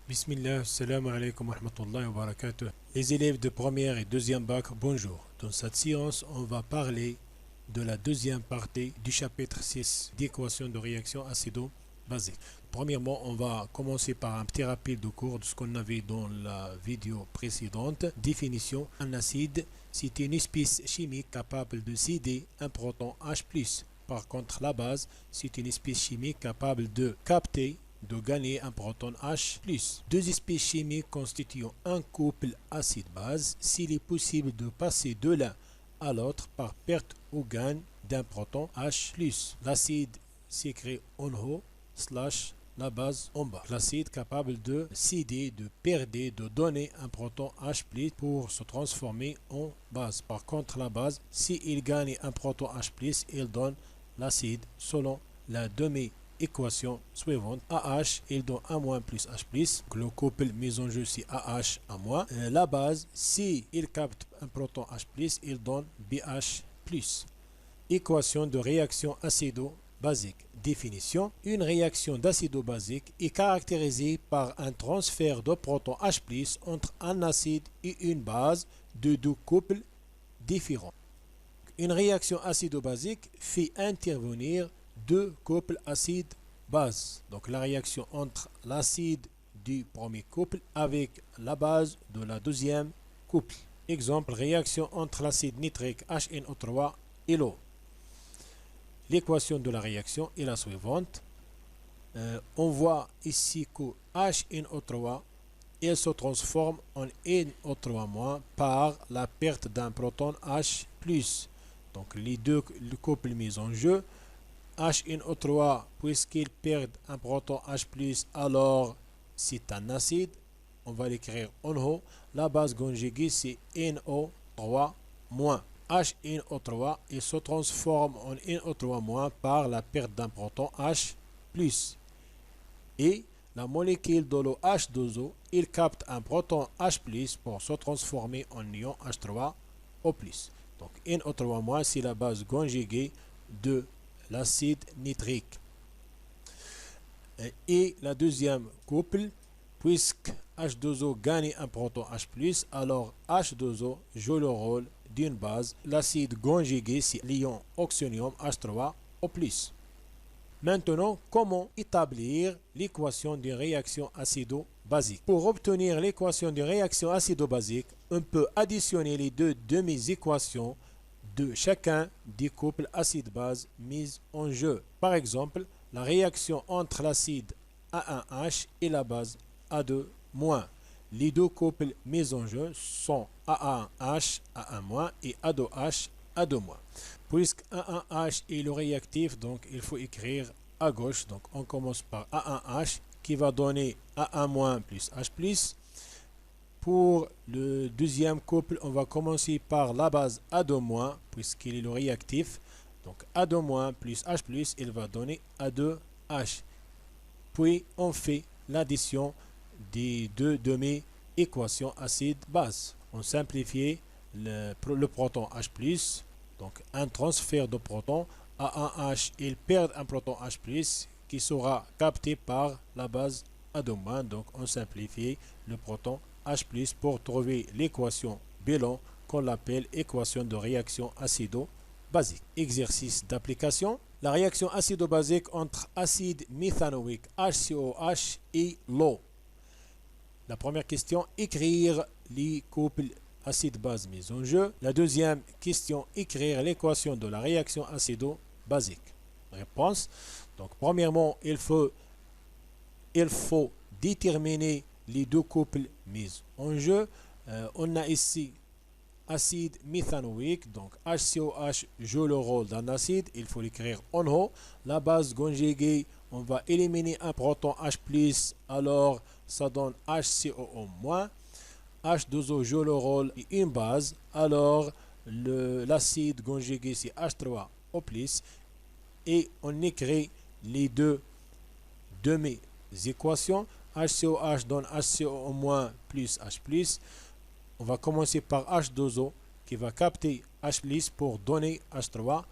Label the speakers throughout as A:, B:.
A: Bismillah, salam alaikum wa rahmatullahi wa barakatuh. Les élèves de première et deuxième bac, bonjour. Dans cette séance, on va parler de la deuxième partie du chapitre 6 d'équations de réaction acido-basique. Premièrement, on va commencer par un petit rappel de cours de ce qu'on avait dans la vidéo précédente. Définition, un acide, c'est une espèce chimique capable de céder un proton H+. Par contre, la base, c'est une espèce chimique capable de capter de gagner un proton H+. Deux espèces chimiques constituant un couple acide-base, s'il est possible de passer de l'un à l'autre par perte ou gain d'un proton H+. L'acide s'écrit en haut / la base en bas. L'acide capable de céder, de perdre, de donner un proton H+ pour se transformer en base. Par contre, la base, s'il gagne un proton H+, il donne l'acide selon la demi-équation suivante. AH, il donne A- plus H+. Le couple mis en jeu, c'est AH A-. La base, si il capte un proton H+, il donne BH+. Équation de réaction acido-basique. Définition. Une réaction d'acido-basique est caractérisée par un transfert de proton H+ entre un acide et une base de deux couples différents. Une réaction acido-basique fait intervenir deux couples acide-base. Donc la réaction entre l'acide du premier couple avec la base de la deuxième couple. Exemple, réaction entre l'acide nitrique HNO3 et l'eau. L'équation de la réaction est la suivante. On voit ici que HNO3 il se transforme en NO3- par la perte d'un proton H+. Donc les deux couples mis en jeu, HNO3, puisqu'il perd un proton H+, alors c'est un acide. On va l'écrire en haut. La base conjuguée, c'est NO3-. HNO3, il se transforme en NO3- par la perte d'un proton H+. Et la molécule de l'eau H2O, il capte un proton H+, pour se transformer en ion H3O+. Donc NO3- c'est la base conjuguée de l'acide nitrique. Et la deuxième couple, puisque H2O gagne un proton H+, alors H2O joue le rôle d'une base. L'acide conjugué, c'est l'ion oxonium H3O+. Maintenant, comment établir l'équation d'une réaction acido-basique? Pour obtenir l'équation d'une réaction acido-basique, on peut additionner les deux demi-équations de chacun des couples acide-base mis en jeu. Par exemple, la réaction entre l'acide A1H et la base A2-. Les deux couples mis en jeu sont A1H, A1- et A2H, A2-. Puisque A1H est le réactif, donc il faut écrire à gauche. Donc on commence par A1H qui va donner A1- plus H+. Pour le deuxième couple, on va commencer par la base A2- puisqu'il est le réactif. Donc A2- plus H+, il va donner A2H. Puis on fait l'addition des deux demi-équations acide-base. On simplifie le proton H+. Donc un transfert de proton. A1H, il perd un proton H+, qui sera capté par la base A2-. Donc on simplifie le proton H+, pour trouver l'équation bilan qu'on appelle équation de réaction acido-basique. Exercice d'application. La réaction acido-basique entre acide méthanoïque HCOH et l'eau. La première question, écrire les couples acide-base mis en jeu. La deuxième question, écrire l'équation de la réaction acido-basique. Réponse. Donc premièrement, il faut déterminer les deux couples mis en jeu. On a ici acide méthanoïque, donc HCOH joue le rôle d'un acide, il faut l'écrire en haut. La base conjuguée, on va éliminer un proton H+, alors ça donne HCOO-. H2O joue le rôle d'une base, alors l'acide conjugué c'est H3O+, et on écrit les deux demi-équations. HCOH donne HCO- plus H+. On va commencer par H2O qui va capter H+ pour donner H3O+,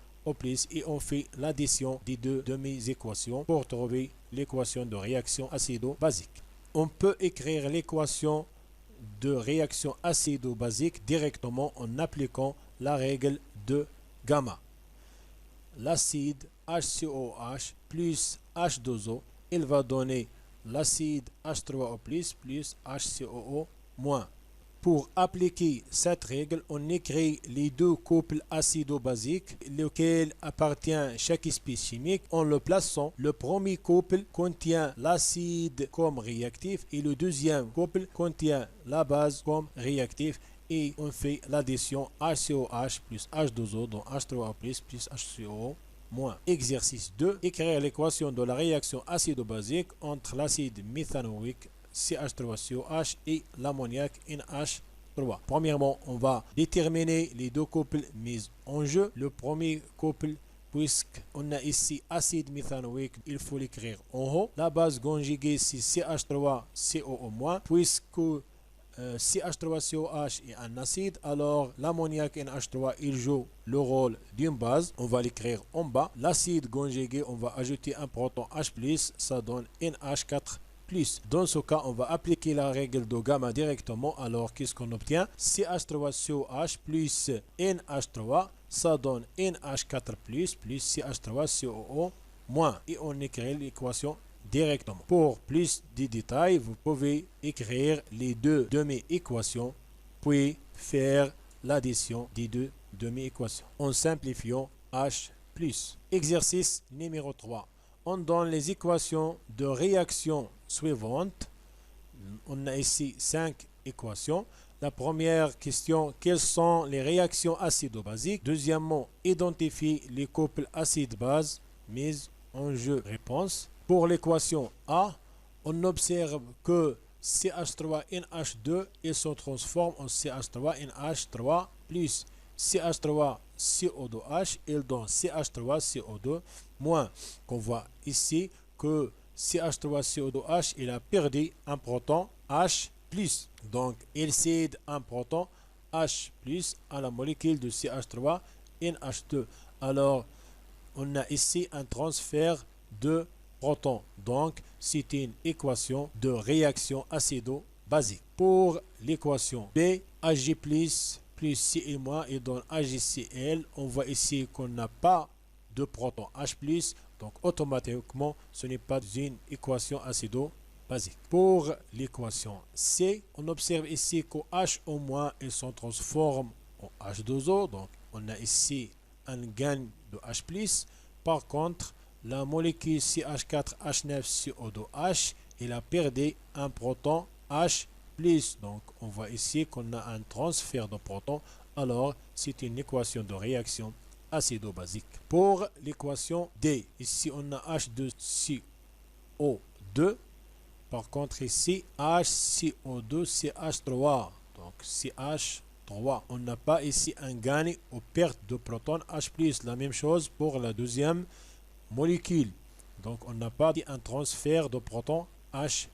A: et on fait l'addition des deux demi-équations pour trouver l'équation de réaction acido-basique. On peut écrire l'équation de réaction acido-basique directement en appliquant la règle de gamma. L'acide HCOH plus H2O, il va donner l'acide H3O plus HCOO moins. Pour appliquer cette règle, on écrit les deux couples acido-basiques, lesquels appartiennent chaque espèce chimique, en le plaçant. Le premier couple contient l'acide comme réactif et le deuxième couple contient la base comme réactif. Et on fait l'addition HCOH plus H2O, donc H3O plus HCOO moins. Exercice 2. Écrire l'équation de la réaction acido-basique entre l'acide méthanoïque CH3COH et l'ammoniac NH3. Premièrement, on va déterminer les deux couples mis en jeu. Le premier couple, puisqu'on a ici acide méthanoïque, il faut l'écrire en haut. La base conjuguée, c'est CH3COO-, puisque CH3COH est un acide, alors l'ammoniac NH3 il joue le rôle d'une base, on va l'écrire en bas. L'acide conjugué, on va ajouter un proton H+, ça donne NH4+. Dans ce cas, on va appliquer la règle de gamma directement, alors qu'est-ce qu'on obtient? CH3COH plus NH3, ça donne NH4+, plus CH3COO-, et on écrit l'équation directement. Pour plus de détails, vous pouvez écrire les deux demi-équations, puis faire l'addition des deux demi-équations en simplifiant H+. Exercice numéro 3. On donne les équations de réaction suivantes. On a ici 5 équations. La première question, quelles sont les réactions acido-basiques? Deuxièmement, identifie les couples acide-base mis en jeu. Réponse. Pour l'équation A, on observe que CH3NH2 il se transforme en CH3NH3 plus CH3CO2H, il donne CH3CO2 moins. Qu'on voit ici que CH3CO2H il a perdu un proton H+. Donc il cède un proton H+ à la molécule de CH3NH2. Alors on a ici un transfert de protons. Donc c'est une équation de réaction acido-basique. Pour l'équation B, Ag+ plus Cl- et donne AgCl. On voit ici qu'on n'a pas de proton H+, donc automatiquement ce n'est pas une équation acido-basique. Pour l'équation C, on observe ici que H- il se transforme en H2O, donc on a ici un gain de H+. Par contre, la molécule CH4H9CO2H, il a perdu un proton H+. Donc, on voit ici qu'on a un transfert de protons. Alors, c'est une équation de réaction acido-basique. Pour l'équation D, ici on a H2CO2. Par contre, ici, HCO2, CH3. Donc, CH3. On n'a pas ici un gain ou perte de protons H+. La même chose pour la deuxième molécule. Donc, on n'a pas un transfert de protons H+.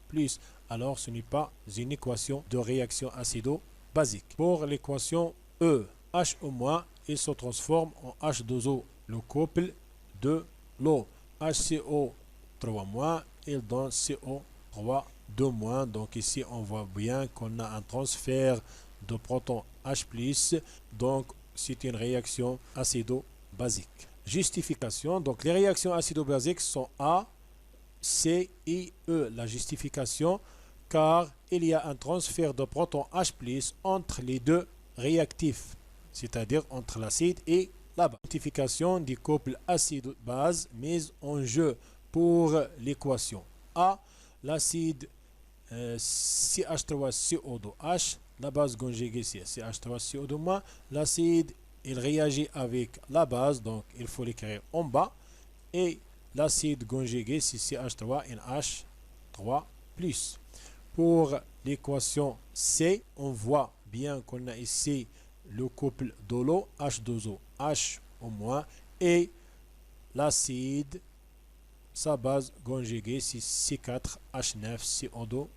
A: Alors, ce n'est pas une équation de réaction acido-basique. Pour l'équation E, H- il se transforme en H2O, le couple de l'eau. HCO3-, il donne CO3 2-. Donc ici, on voit bien qu'on a un transfert de protons H+. Donc, c'est une réaction acido-basique. Justification. Donc, les réactions acido-basiques sont A, C, I, E. La justification, car il y a un transfert de protons H+ entre les deux réactifs, c'est-à-dire entre l'acide et la base. Identification du couple acide-base mise en jeu. Pour l'équation A, l'acide CH3CO2H, la base conjuguée c'est CH3CO2-. L'acide, il réagit avec la base, donc il faut l'écrire en bas. Et l'acide conjugué c'est CH3NH3+. Pour l'équation C, on voit bien qu'on a ici le couple de l'eau H2O, H- et l'acide, sa base conjuguée c'est C4H9CO2-.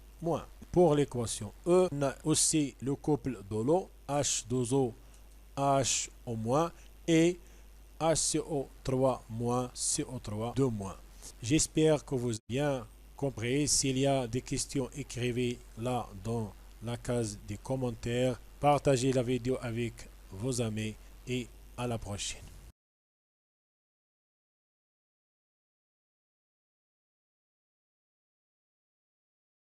A: Pour l'équation E, on a aussi le couple de l'eau H2O, H- et HCO3-, CO3 2-. J'espère que vous avez bien compris. S'il y a des questions, écrivez là dans la case des commentaires. Partagez la vidéo avec vos amis et à la prochaine.